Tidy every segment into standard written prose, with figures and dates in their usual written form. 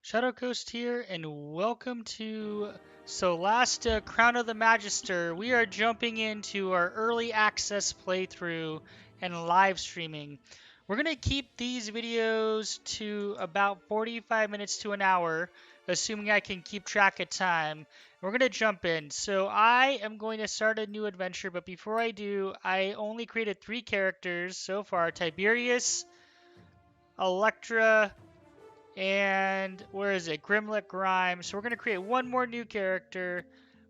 Shadow Coast here, and welcome to Solasta Crown of the Magister. We are jumping into our early access playthrough and live streaming. We're going to keep these videos to about 45 minutes to an hour, assuming I can keep track of time. We're going to jump in. So I am going to start a new adventure, but before I do, I only created 3 characters so far: Tiberius, Electra, and where is it? Grimlet Grime. So we're going to create one more new character.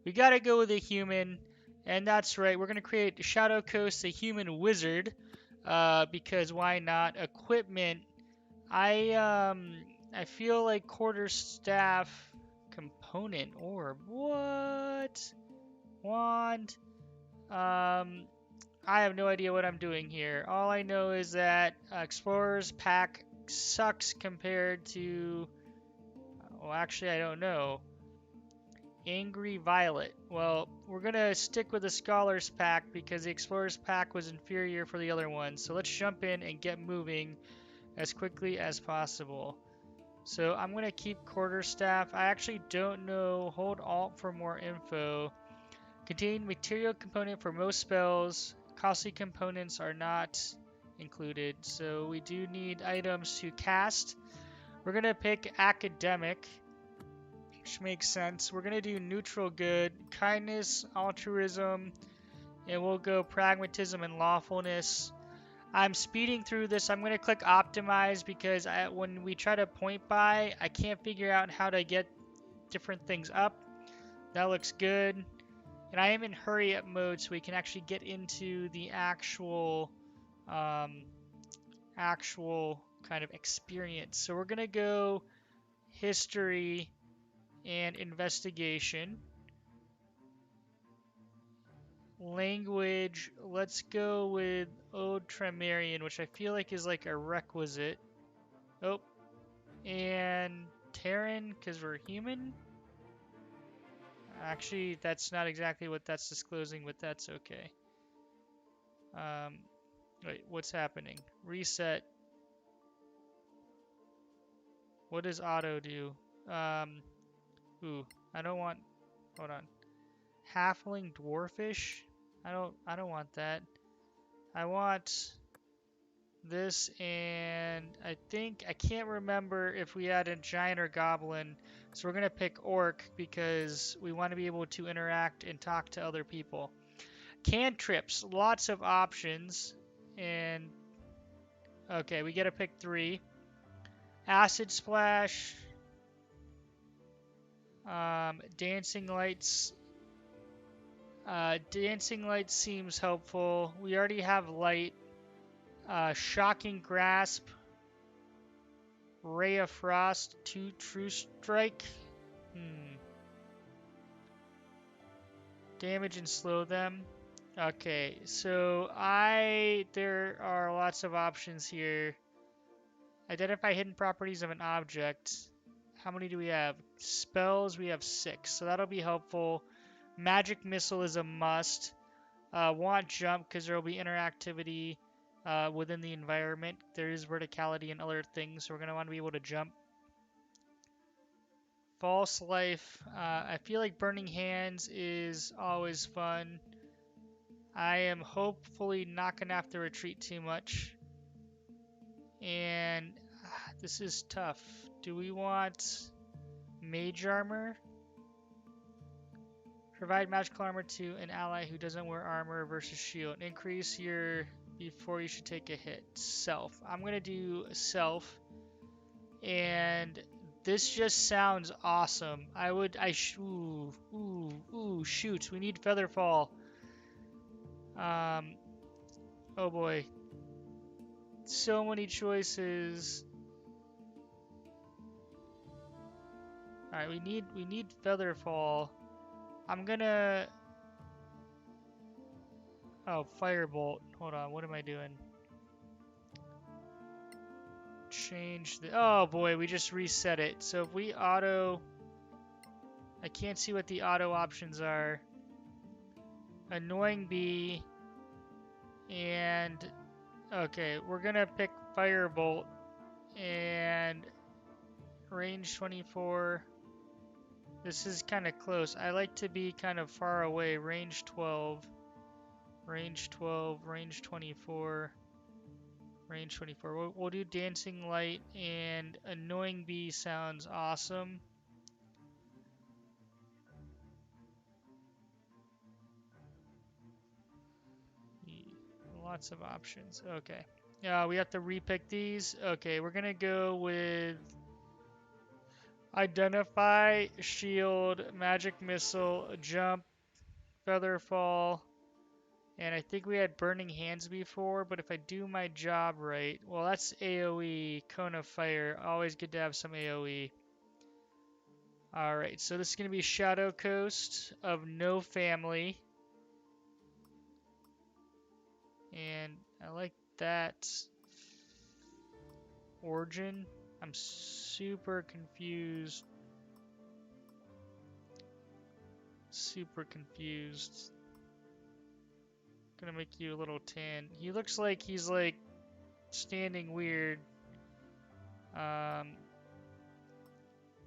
We got to go with a human. And that's right. We're going to create Shadow Coast, the human wizard. Because why not? Equipment. I feel like quarterstaff component orb. What? Wand. I have no idea what I'm doing here. All I know is that Explorer's Pack sucks compared to... Well, actually, I don't know. Angry Violet. Well, we're going to stick with the Scholar's Pack because the Explorer's Pack was inferior for the other one. So let's jump in and get moving as quickly as possible. So I'm going to keep Quarterstaff. I actually don't know. Hold Alt for more info. Contain material component for most spells. Costly components are not included. So we do need items to cast. We're going to pick Academic, which makes sense. We're going to do Neutral Good, Kindness, Altruism, and we'll go Pragmatism and Lawfulness. I'm speeding through this. I'm going to click Optimize because when we try to point buy, I can't figure out how to get different things up. That looks good. And I am in hurry up mode so we can actually get into the actual kind of experience. So we're going to go History and Investigation. Language, let's go with Ode Tremerian, which I feel like is like a requisite. Oh, and Terran, because we're human. Actually, that's not exactly what that's disclosing, but that's okay. Wait, what's happening? Reset. What does auto do? Ooh, I don't want. Hold on. Halfling dwarfish. I don't want that. I want this, and I think I can't remember if we had a giant or goblin. So we're gonna pick orc because we want to be able to interact and talk to other people. Cantrips, lots of options, and okay, we get to pick 3. Acid splash, dancing lights. Dancing light seems helpful. We already have light. Shocking grasp, ray of frost, true strike. Damage and slow them. Okay, so there are lots of options here. Identify hidden properties of an object. How many do we have? Spells, we have 6, so that'll be helpful. Magic missile is a must. Want jump because there will be interactivity within the environment. There is verticality and other things, so we're going to want to be able to jump. False life. I feel like burning hands is always fun. I am hopefully not going to have to retreat too much. And this is tough. Do we want mage armor? Provide magical armor to an ally who doesn't wear armor versus shield. Increase your before you should take a hit. Self. I'm going to do self. And this just sounds awesome. Ooh, shoot. We need Featherfall. Oh boy. So many choices. Alright, we need Featherfall. I'm gonna... Oh, Firebolt. Hold on, what am I doing? Change the... Oh boy, we just reset it. So if we auto... I can't see what the auto options are. Annoying Bee. And... Okay, we're gonna pick Firebolt. And... range 24. This is kind of close. I like to be kind of far away. Range 12. Range 12. Range 24. Range 24. We'll do Dancing Light, and Annoying Bee sounds awesome. Lots of options. Okay. We have to repick these. Okay, we're gonna go with Identify, Shield, Magic Missile, Jump, Feather Fall, and I think we had Burning Hands before, but if I do my job right, well, that's AoE, Cone of Fire. Always good to have some AoE. Alright, so this is gonna be Shadow Coast of No Family. And I like that. Origin. I'm super confused. Super confused. Gonna make you a little tan. He looks like he's like standing weird.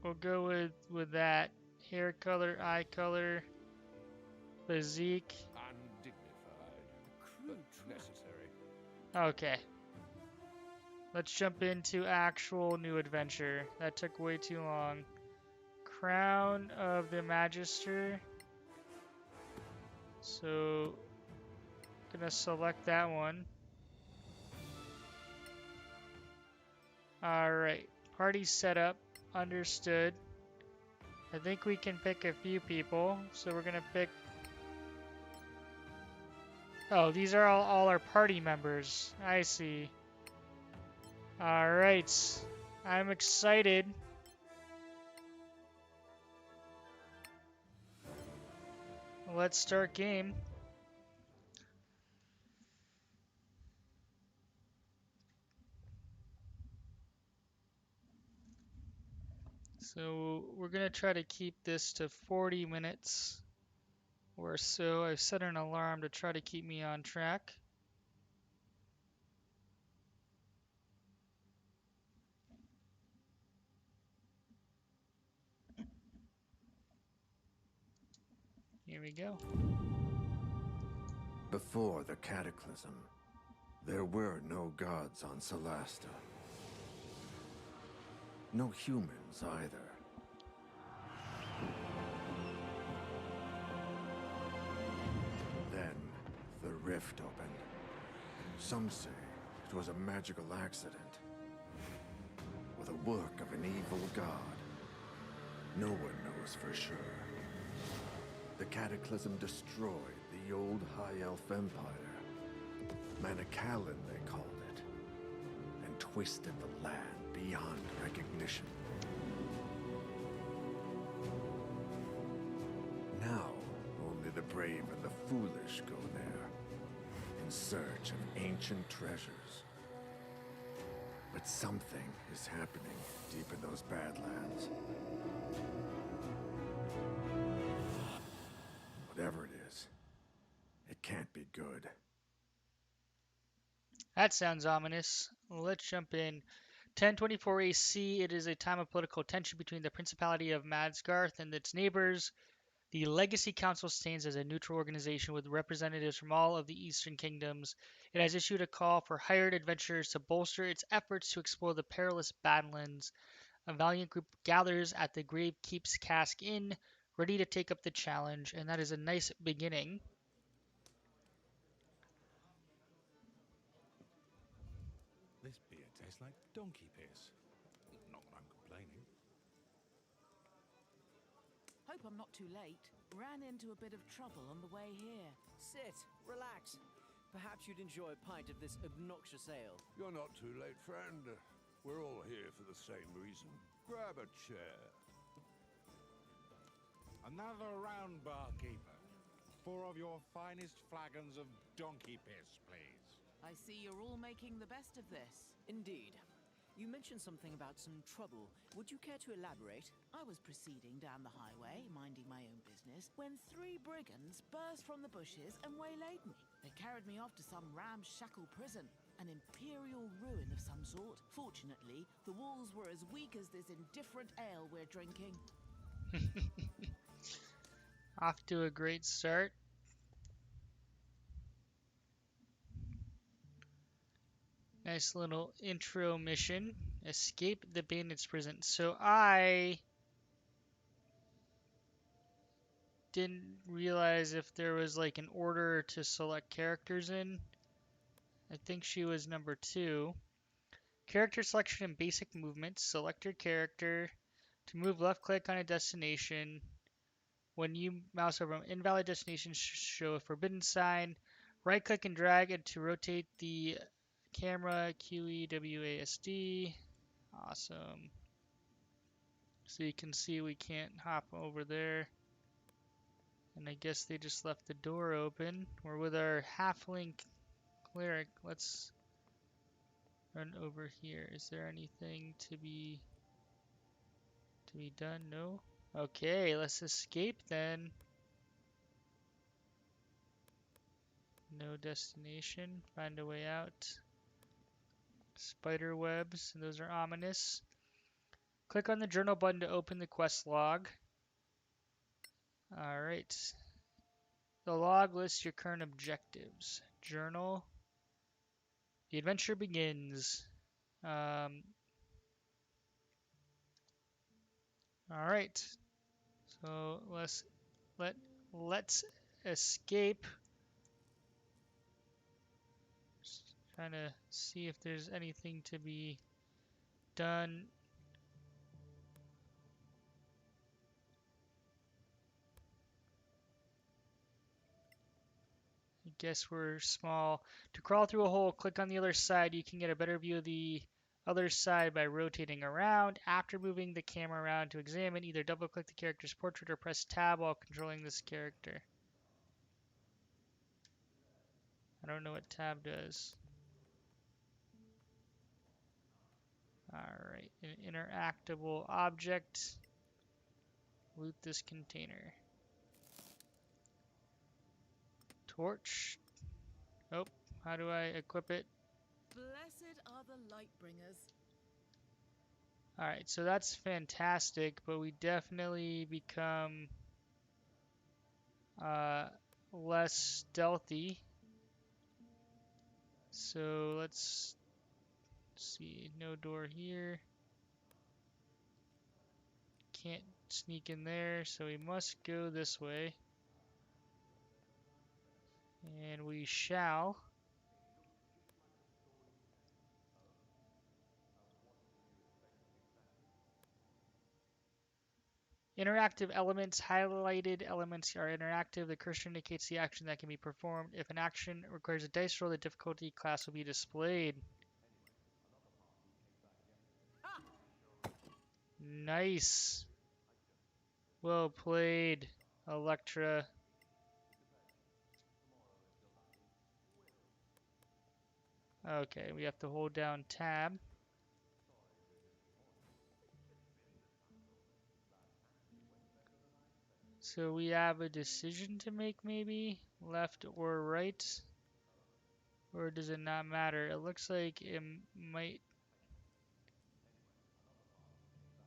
We'll go with that. Hair color, eye color, physique. Undignified, but necessary. Okay. Let's jump into actual new adventure. That took way too long. Crown of the Magister. So, gonna select that one. Alright, party setup, understood. I think we can pick a few people, so we're gonna pick... Oh, these are all our party members. I see. Alright, I'm excited. Let's start game. So we're gonna try to keep this to 40 minutes or so. I've set an alarm to try to keep me on track. Here we go. Before the Cataclysm, there were no gods on Solasta. No humans either. Then, the rift opened. Some say it was a magical accident, or the work of an evil god. No one knows for sure. The Cataclysm destroyed the old High Elf Empire. Manicalan, they called it. And twisted the land beyond recognition. Now, only the brave and the foolish go there, in search of ancient treasures. But something is happening deep in those Badlands. Whatever it is, it can't be good. That sounds ominous. Let's jump in. 1024 AC, it is a time of political tension between the Principality of Madsgarth and its neighbors. The Legacy Council stands as a neutral organization with representatives from all of the Eastern Kingdoms. It has issued a call for hired adventurers to bolster its efforts to explore the perilous Badlands. A valiant group gathers at the Gravekeep's Cask Inn, ready to take up the challenge, and that is a nice beginning. This beer tastes like donkey piss. Not that I'm complaining. Hope I'm not too late. Ran into a bit of trouble on the way here. Sit, relax. Perhaps you'd enjoy a pint of this obnoxious ale. You're not too late, friend. We're all here for the same reason. Grab a chair. Another round, barkeeper. 4 of your finest flagons of donkey piss, please. I see you're all making the best of this. Indeed. You mentioned something about some trouble. Would you care to elaborate? I was proceeding down the highway, minding my own business, when 3 brigands burst from the bushes and waylaid me. They carried me off to some ramshackle prison. An imperial ruin of some sort. Fortunately, the walls were as weak as this indifferent ale we're drinking. Off to a great start. Nice little intro mission. Escape the bandits prison. So I didn't realize if there was like an order to select characters in. I think she was number 2. Character selection and basic movements. Select your character. To move, left click on a destination. When you mouse over an invalid destination, show a forbidden sign. Right click and drag it to rotate the camera. QEWASD. Awesome. So you can see we can't hop over there. And I guess they just left the door open. We're with our halfling cleric. Let's run over here. Is there anything to be done? No? Okay, let's escape then. No destination. Find a way out. Spider webs. Those are ominous. Click on the journal button to open the quest log. Alright. The log lists your current objectives. Journal. The adventure begins. Alright. So let's escape. Just trying to see if there's anything to be done. I guess we're small. To crawl through a hole, click on the other side. You can get a better view of the other side by rotating around. After moving the camera around to examine, either double click the character's portrait or press tab while controlling this character. I don't know what tab does. Alright, an interactable object. Loot this container. Torch. Oh, how do I equip it? Blessed are the light bringers. Alright, so that's fantastic, but we definitely become less stealthy. So let's see, no door here. Can't sneak in there, so we must go this way. And we shall. Interactive elements. Highlighted elements are interactive. The cursor indicates the action that can be performed. If an action requires a dice roll, the difficulty class will be displayed. Nice. Well played, Electra. Okay, we have to hold down tab. So we have a decision to make, maybe left or right, or does it not matter? It looks like it might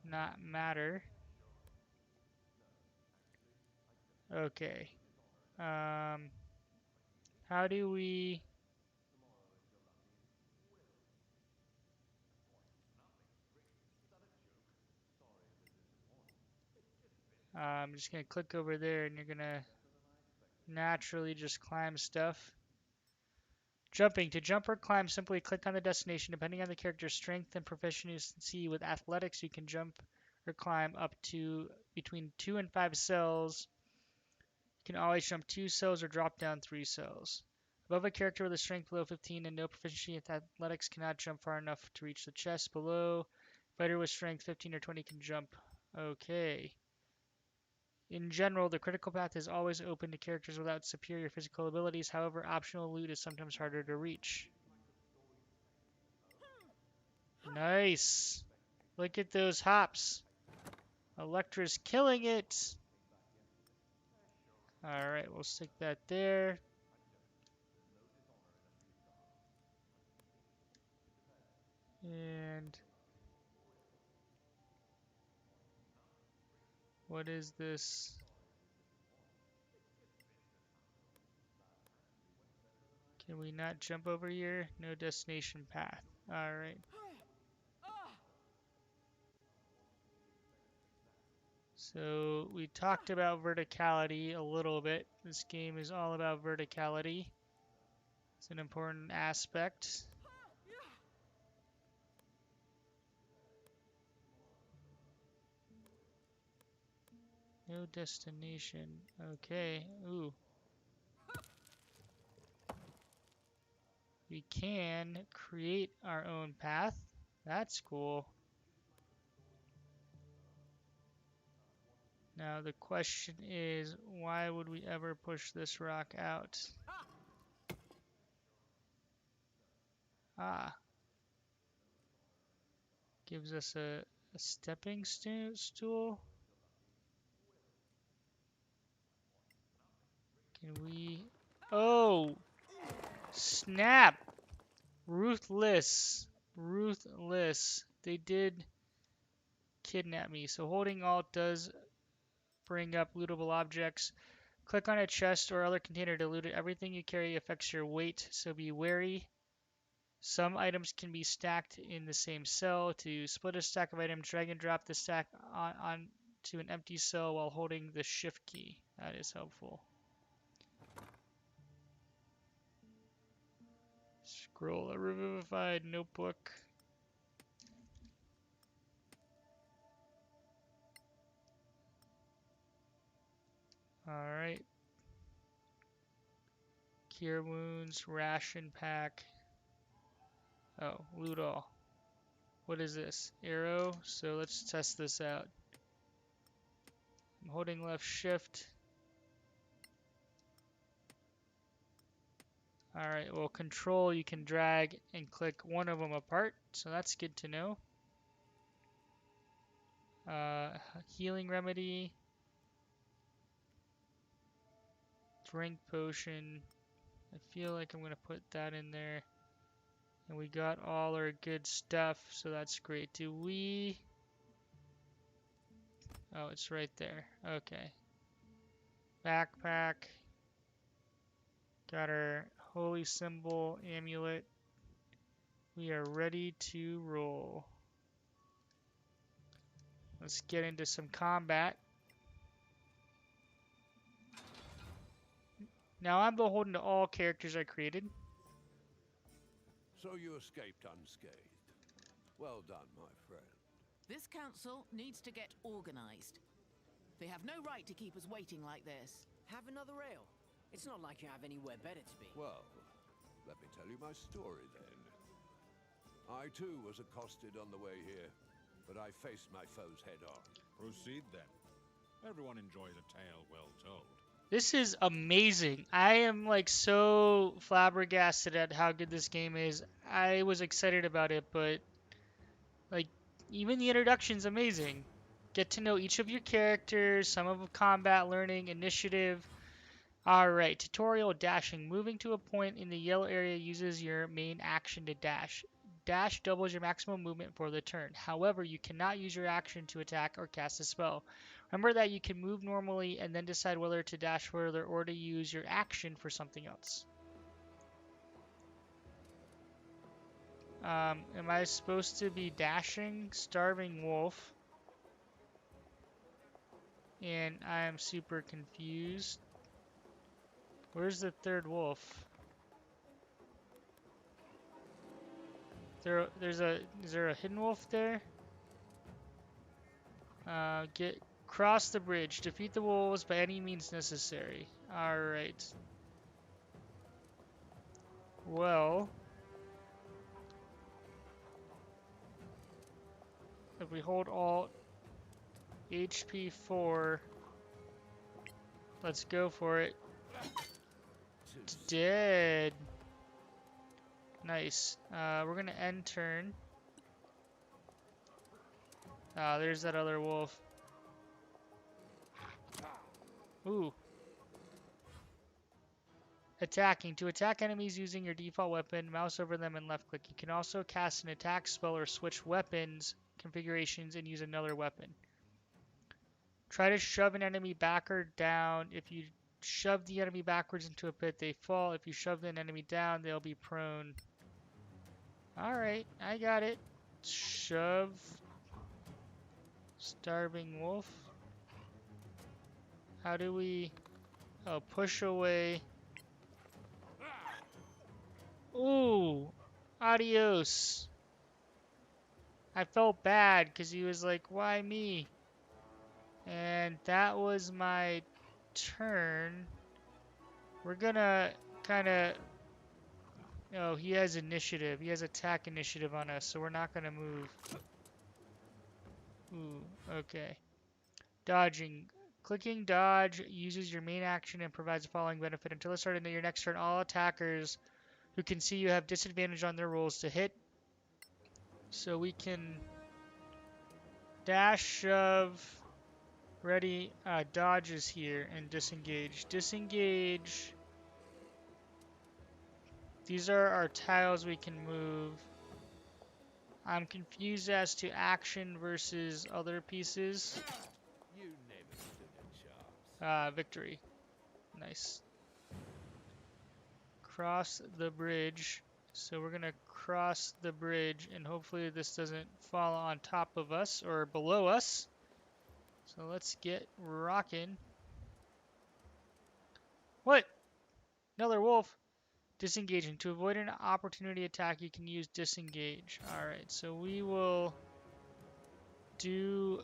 not matter. Okay. How do we... I'm just going to click over there and you're going to naturally just climb stuff. Jumping. To jump or climb, simply click on the destination. Depending on the character's strength and proficiency with athletics, you can jump or climb up to between 2 and 5 cells. You can always jump 2 cells or drop down 3 cells. Above a character with a strength below 15 and no proficiency in athletics cannot jump far enough to reach the chest below. Fighter with strength 15 or 20 can jump. Okay. In general, the critical path is always open to characters without superior physical abilities. However, optional loot is sometimes harder to reach. Nice. Look at those hops. Electra's killing it. Alright, we'll stick that there. And what is this? Can we not jump over here? No destination path. Alright. So we talked about verticality a little bit. This game is all about verticality. It's an important aspect. No destination. Okay. Ooh. We can create our own path. That's cool. Now the question is, why would we ever push this rock out? Ah. Gives us a stepping stool. Can we... Oh! Snap! Ruthless. Ruthless. They did kidnap me. So holding Alt does bring up lootable objects. Click on a chest or other container to loot it. Everything you carry affects your weight, so be wary. Some items can be stacked in the same cell. To split a stack of items, drag and drop the stack on to an empty cell while holding the shift key. That is helpful. Scroll a revivified notebook. Alright. Cure wounds, ration pack. Oh, loot all. What is this? Arrow. So let's test this out. I'm holding left shift. Alright, well, control, you can drag and click one of them apart, so that's good to know. Healing remedy. Drink potion. I feel like I'm going to put that in there. And we got all our good stuff, so that's great. Do we... Oh, it's right there. Okay. Backpack. Got our holy symbol amulet. We are ready to roll. Let's get into some combat. Now I'm beholden to all characters I created. So you escaped unscathed. Well done, my friend. This council needs to get organized. They have no right to keep us waiting like this. Have another ale. It's not like you have anywhere better to be. Well, let me tell you my story then. I too was accosted on the way here, but I faced my foes head on. Proceed then. Everyone enjoys a tale well told. This is amazing. I am like so flabbergasted at how good this game is. I was excited about it, but like even the introduction's amazing. Get to know each of your characters, some of the combat learning, initiative. Alright, tutorial dashing. Moving to a point in the yellow area uses your main action to dash. Dash doubles your maximum movement for the turn. However, you cannot use your action to attack or cast a spell. Remember that you can move normally and then decide whether to dash further or to use your action for something else. Am I supposed to be dashing? Starving wolf. And I am super confused. Where's the third wolf? Is there a hidden wolf there? Cross the bridge. Defeat the wolves by any means necessary. Alright. Well, if we hold Alt HP 4, let's go for it. It's dead. Nice. We're gonna end turn. There's that other wolf. Ooh. Attacking. To attack enemies using your default weapon, mouse over them and left click. You can also cast an attack spell or switch weapons configurations and use another weapon. Try to shove an enemy back or down. If you shove the enemy backwards into a pit, they fall. If you shove an enemy down, they'll be prone. Alright, I got it. Shove. Starving wolf. How do we... Oh, push away. Ooh, adios. I felt bad because he was like, why me? And that was my turn. We're gonna kind of... Oh, he has initiative. He has attack initiative on us, so we're not gonna move. Ooh, okay. Dodging. Clicking dodge uses your main action and provides the following benefit. Until the start of your next turn, all attackers who can see you have disadvantage on their rolls to hit. So we can dash, shove, ready, dodge is here, and disengage. Disengage. These are our tiles we can move. I'm confused as to action versus other pieces. You never stood a chance. Victory. Nice. Cross the bridge. So we're gonna cross the bridge and hopefully this doesn't fall on top of us or below us. So let's get rocking. What? Another wolf. Disengaging. To avoid an opportunity attack, you can use disengage. Alright, so we will do...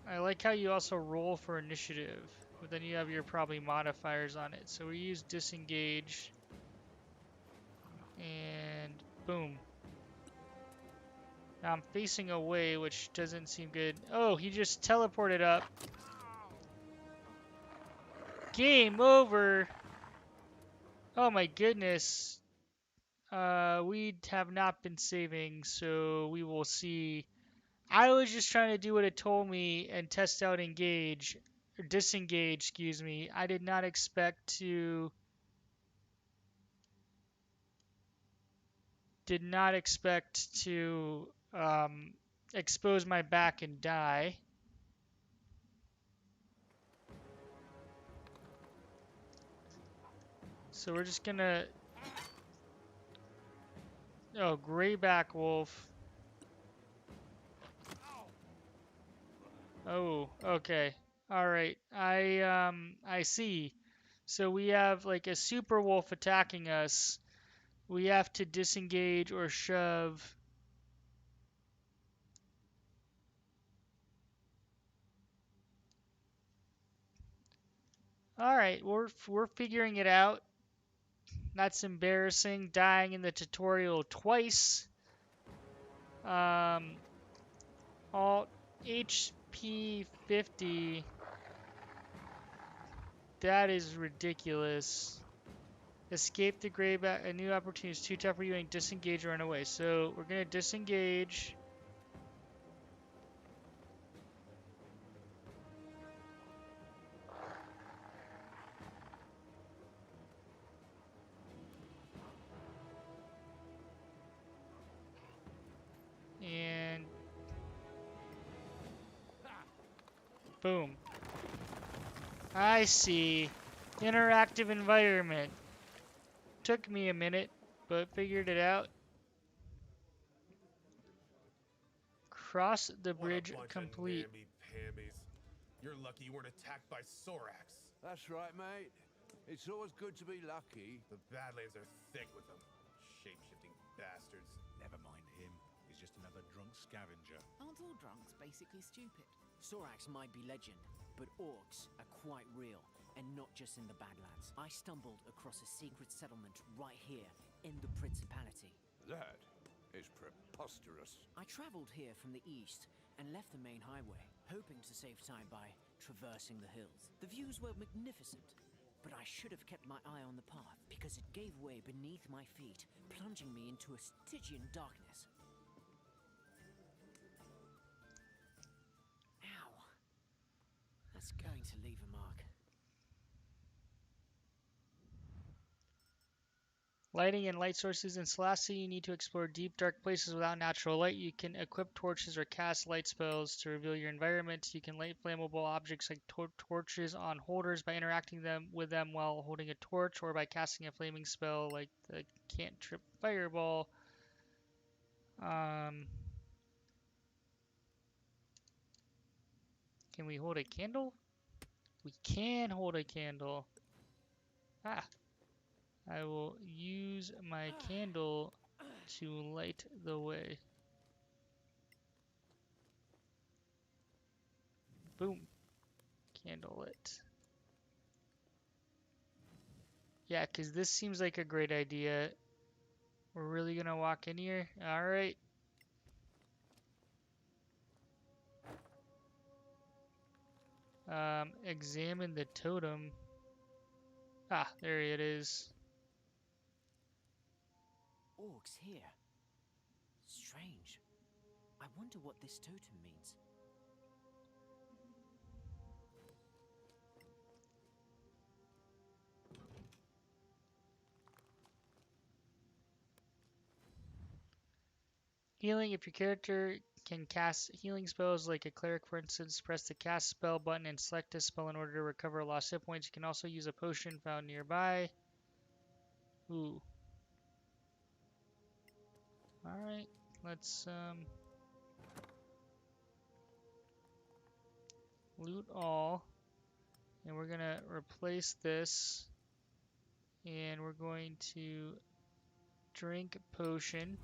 I like how you also roll for initiative, but then you have your probably modifiers on it. So we use disengage. And boom. Now I'm facing away, which doesn't seem good. Oh, he just teleported up. Game over. Oh my goodness. We have not been saving, so we will see. I was just trying to do what it told me and test out engage, or disengage, excuse me. I did not expect to... expose my back and die. So we're just gonna... Oh, grayback wolf. Oh, okay. Alright. I see. So we have like a super wolf attacking us. We have to disengage or shove. Alright, we're figuring it out. That's embarrassing. Dying in the tutorial twice. Alt HP 50. That is ridiculous. Escape the grayback. A new opportunity is too tough for you and disengage or run away. So we're gonna disengage. And boom. I see. Interactive environment. Took me a minute, but figured it out. Cross the bridge complete. You're lucky you weren't attacked by Sorax. That's right, mate. It's always good to be lucky. The Badlands are thick with them. Shape-shifting bastards. Never mind him. He's just another drunk scavenger. Aren't all drunks basically stupid? Sorax might be legend, but orcs are quite real, and not just in the Badlands. I stumbled across a secret settlement right here in the Principality. That is preposterous. I traveled here from the east and left the main highway, hoping to save time by traversing the hills. The views were magnificent, but I should have kept my eye on the path because it gave way beneath my feet, plunging me into a Stygian darkness. Ow. That's going to leave a mark. Lighting and light sources. In Solasta, you need to explore deep, dark places without natural light. You can equip torches or cast light spells to reveal your environment. You can light flammable objects like torches on holders by interacting with them while holding a torch, or by casting a flaming spell like the cantrip Fireball. Can we hold a candle? We can hold a candle. Ah. I will use my candle to light the way. Boom. Candle lit. Yeah, because this seems like a great idea. We're really going to walk in here? Alright. Examine the totem. Ah, there it is. Orcs here. Strange. I wonder what this totem means. Healing. If your character can cast healing spells, like a cleric for instance, press the cast spell button and select a spell in order to recover lost hit points. You can also use a potion found nearby. Ooh. Alright, let's loot all. And we're gonna replace this. And we're going to drink potion.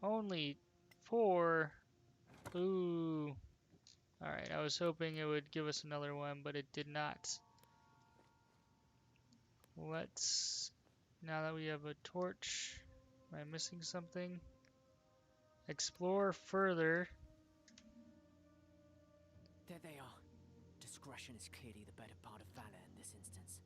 Only 4. Ooh. Alright, I was hoping it would give us another one, but it did not. Let's, now that we have a torch, am I missing something? Explore further. There they are. Discretion is clearly the better part of valor in this instance.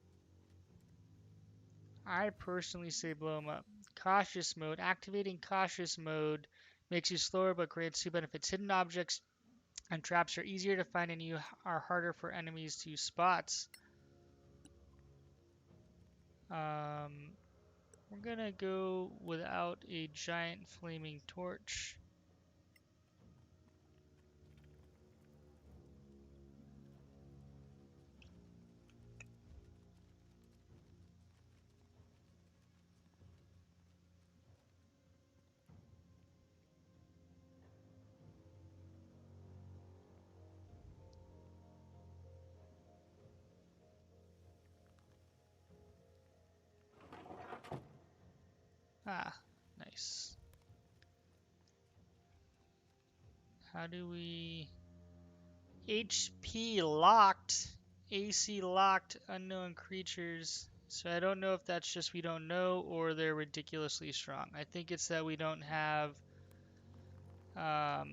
I personally say blow them up. Cautious mode. Activating cautious mode makes you slower but grants 2 benefits. Hidden objects and traps are easier to find and you are harder for enemies to spot. We're gonna go without a giant flaming torch. Ah, nice. How do we... HP locked, AC locked, unknown creatures. So I don't know if that's just we don't know or they're ridiculously strong. I think it's that we don't have kind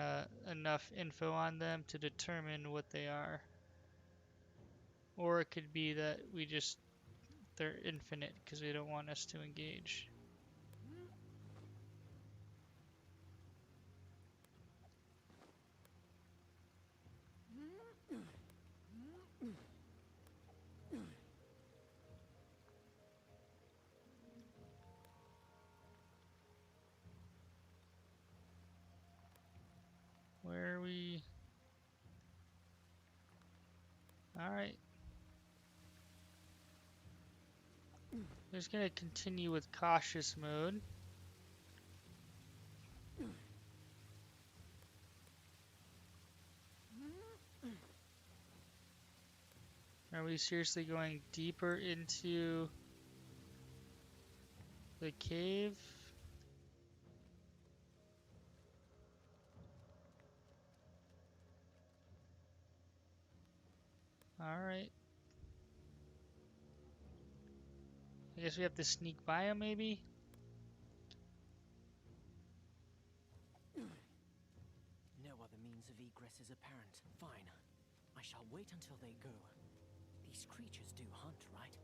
of enough info on them to determine what they are. Or it could be that they're infinite because they don't want us to engage. Where are we? Alright. I'm just gonna continue with cautious mode. Are we seriously going deeper into the cave? Alright. I guess we have to sneak by him, maybe? No other means of egress is apparent. Fine. I shall wait until they go. These creatures do hunt, right?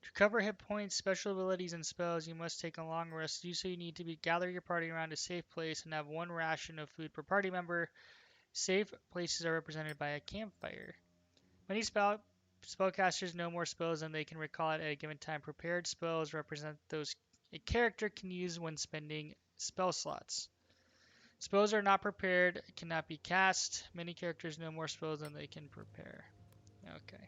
To recover hit points, special abilities, and spells, you must take a long rest. To do so, you need to gather your party around a safe place and have 1 ration of food per party member. Safe places are represented by a campfire. Many spellcasters know more spells than they can recall at a given time. Prepared spells represent those a character can use when spending spell slots. Spells are not prepared, cannot be cast. Many characters know more spells than they can prepare. Okay.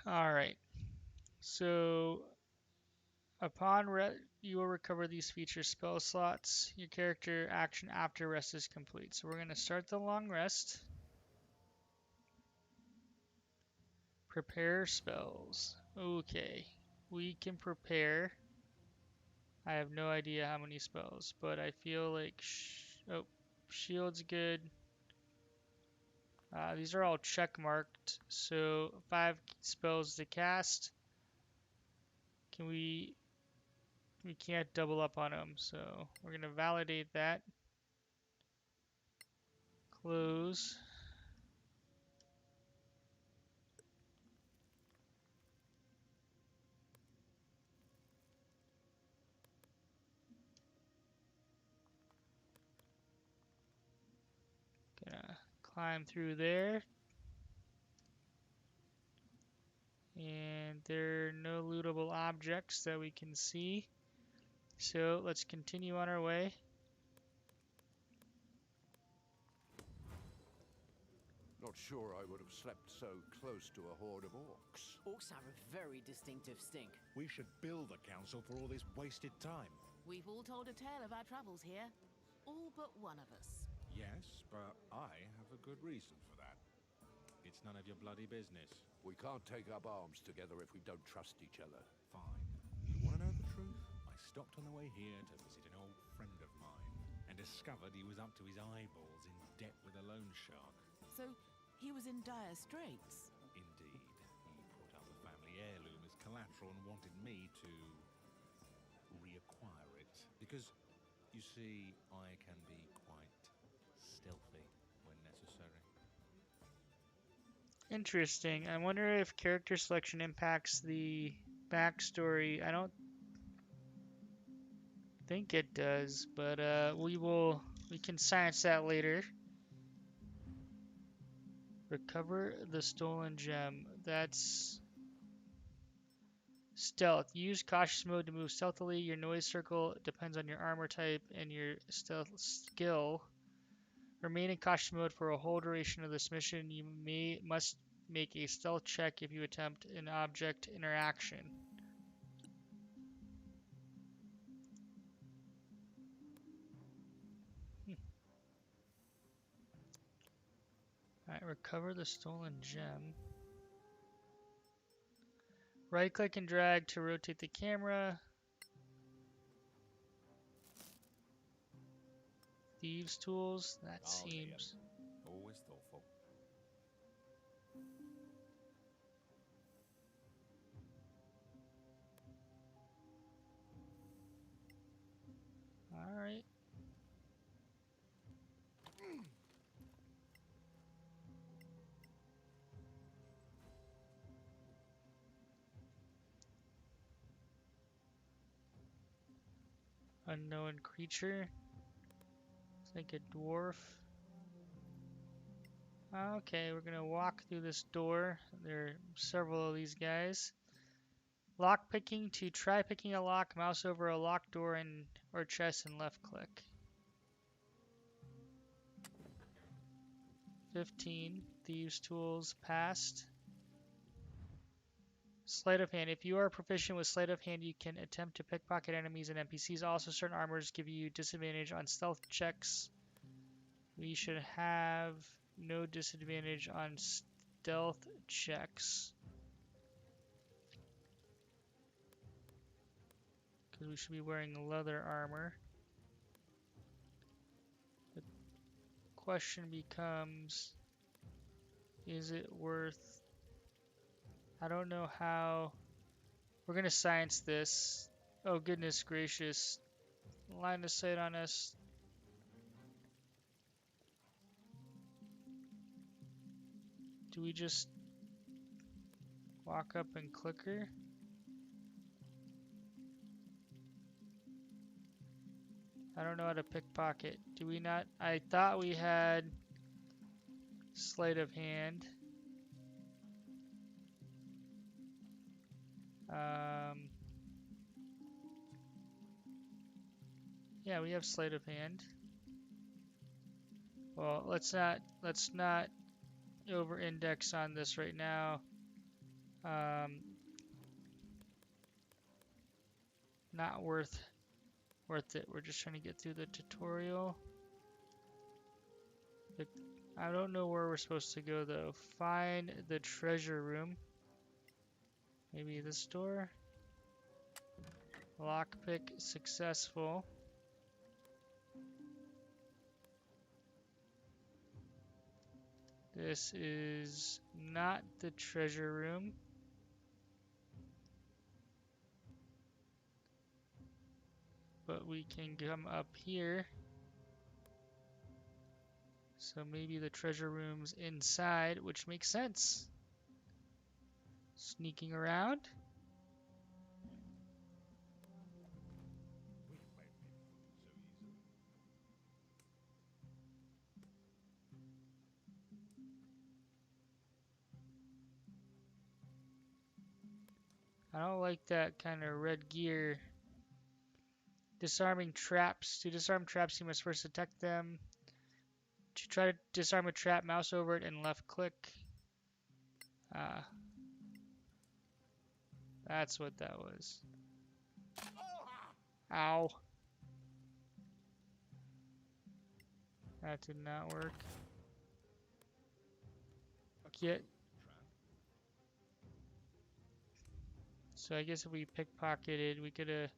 Alright. So, you will recover these feature spell slots. Your character action after rest is complete. So we're going to start the long rest. Prepare spells. Okay. We can prepare. I have no idea how many spells, but I feel like... shield's good. These are all check marked. So 5 spells to cast. We can't double up on them, so we're going to validate that. Close. Gonna climb through there. And there are no lootable objects that we can see. So let's continue on our way. Not sure I would have slept so close to a horde of orcs. Orcs have a very distinctive stink. We should bill the council for all this wasted time. We've all told a tale of our troubles here. All but one of us. Yes, but I have a good reason for that. It's none of your bloody business. We can't take up arms together if we don't trust each other. Fine. You want to know the truth? I stopped on the way here to visit an old friend of mine and discovered he was up to his eyeballs in debt with a loan shark. So, he was in dire straits. Indeed. He brought out the family heirloom as collateral and wanted me to reacquire it. Because, you see, I can be quite stealthy when necessary. Interesting. I wonder if character selection impacts the backstory. I don't think it does, but we can science that later. Recover the stolen gem. That's stealth. Use cautious mode to move stealthily. Your noise circle depends on your armor type and your stealth skill. Remain in cautious mode for a whole duration of this mission. You must make a stealth check if you attempt an object interaction. Alright, recover the stolen gem. Right click and drag to rotate the camera. Thieves tools, that seems... Always thoughtful. Alright. Unknown creature. It's like a dwarf. Okay, we're gonna walk through this door. There are several of these guys. Lock picking. To try picking a lock, mouse over a locked door or chest and left click. 15. Thieves tools passed. Sleight of hand. If you are proficient with sleight of hand, you can attempt to pickpocket enemies and NPCs. Also, certain armors give you disadvantage on stealth checks. We should have no disadvantage on stealth checks. Because we should be wearing leather armor. The question becomes, is it worth... I don't know how... We're going to science this. Oh, goodness gracious. Line of sight on us. Do we just Walk up and clicker. I don't know how to pickpocket. Do we not? I thought we had sleight of hand. Yeah, we have sleight of hand. Well, let's not over-index on this right now. Not worth it. We're just trying to get through the tutorial. I don't know where we're supposed to go though. Find the treasure room. Maybe this door. Lockpick successful. This is not the treasure room. But we can come up here. So maybe the treasure room's inside, which makes sense. Sneaking around. I don't like that kind of red gear. Disarming traps. To disarm traps, you must first detect them. To try to disarm a trap, mouse over it and left click. That's what that was. Ow. That did not work. Get. So I guess if we pickpocketed, we could've...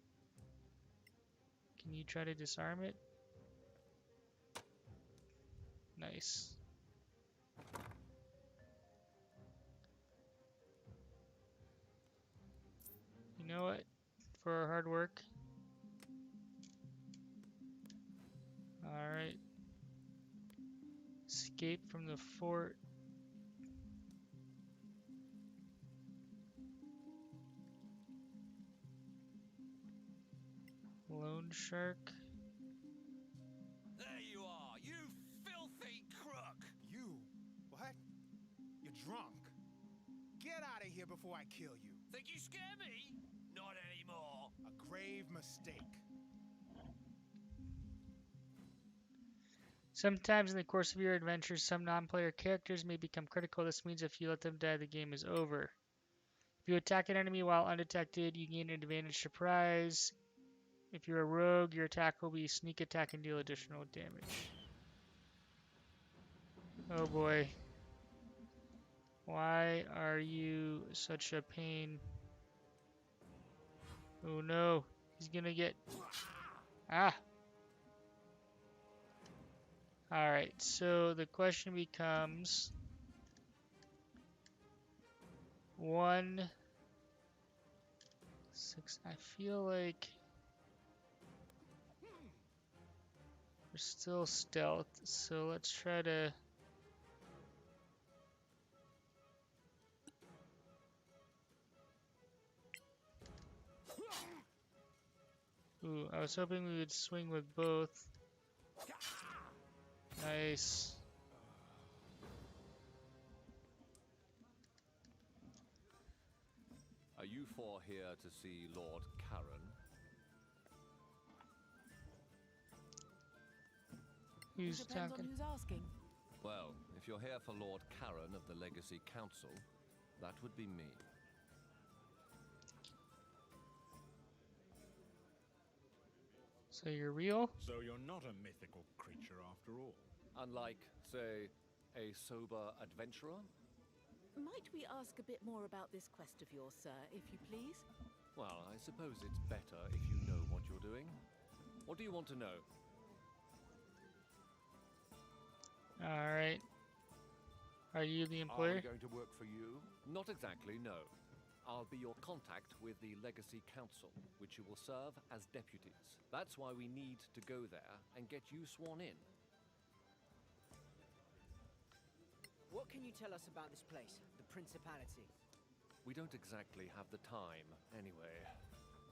Can you try to disarm it? Nice. You know what? For our hard work. Alright. Escape from the fort. Lone shark. There you are, you filthy crook! You? What? You're drunk. Get out of here before I kill you. Think you scare me? Not anymore. A grave mistake. Sometimes in the course of your adventure, some non-player characters may become critical. This means if you let them die, the game is over. If you attack an enemy while undetected, you gain an advantage surprise. If you're a rogue, your attack will be sneak attack and deal additional damage. Oh boy. Why are you such a pain? Oh no, he's gonna get... Ah! Alright, so the question becomes... 1... 6... I feel like... We're still stealth, so let's try to... Ooh, I was hoping we would swing with both. Nice. Are you four here to see Lord Karen? Who's Depends talking? on who's asking. Well, if you're here for Lord Karen of the Legacy Council, that would be me. So you're real? So you're not a mythical creature after all. Unlike, say, a sober adventurer? Might we ask a bit more about this quest of yours, sir, if you please? Well, I suppose it's better if you know what you're doing. What do you want to know? Alright. Are you the Are employer? we going to work for you? Not exactly, no. I'll be your contact with the Legacy Council, which you will serve as deputies. That's why we need to go there and get you sworn in. What can you tell us about this place, the Principality? We don't exactly have the time, anyway.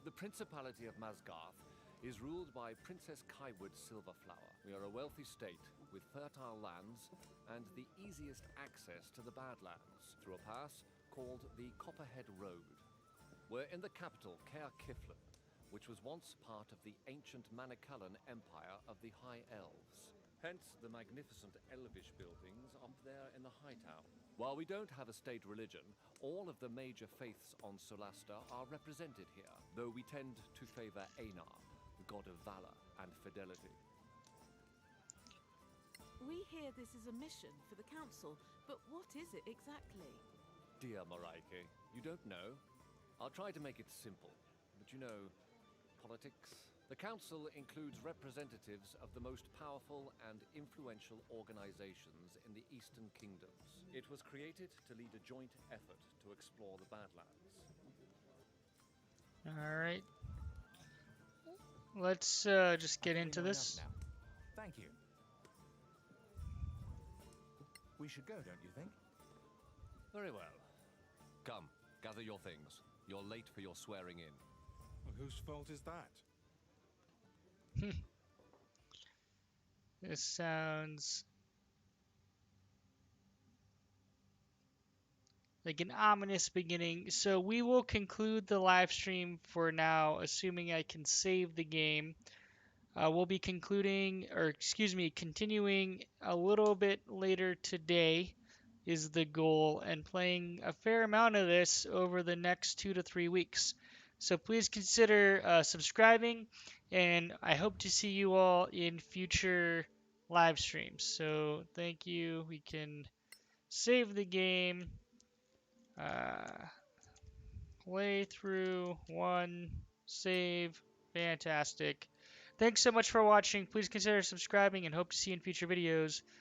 The Principality of Masgarth is ruled by Princess Kaiwood Silverflower. We are a wealthy state with fertile lands and the easiest access to the Badlands through a pass called the Copperhead Road. We're in the capital, Caer Kiflin, which was once part of the ancient Manicullan Empire of the High Elves. Hence the magnificent elvish buildings up there in the High Town. While we don't have a state religion, all of the major faiths on Solasta are represented here, though we tend to favor Einar, the god of valor and fidelity. We hear this is a mission for the council, but what is it exactly? Dear Moraike, you don't know? I'll try to make it simple, but you know, politics. The council includes representatives of the most powerful and influential organizations in the Eastern Kingdoms. It was created to lead a joint effort to explore the Badlands. Alright. Let's just get into this. Now. Thank you. We should go, don't you think? Very well. Come, gather your things. You're late for your swearing in. Well, whose fault is that? This sounds like an ominous beginning. So we will conclude the live stream for now, assuming I can save the game. We'll be continuing a little bit later today is the goal, and playing a fair amount of this over the next 2 to 3 weeks. So please consider subscribing, and I hope to see you all in future live streams. So thank you. We can save the game. Play through 1, save. Fantastic. Thanks so much for watching. Please consider subscribing and hope to see you in future videos.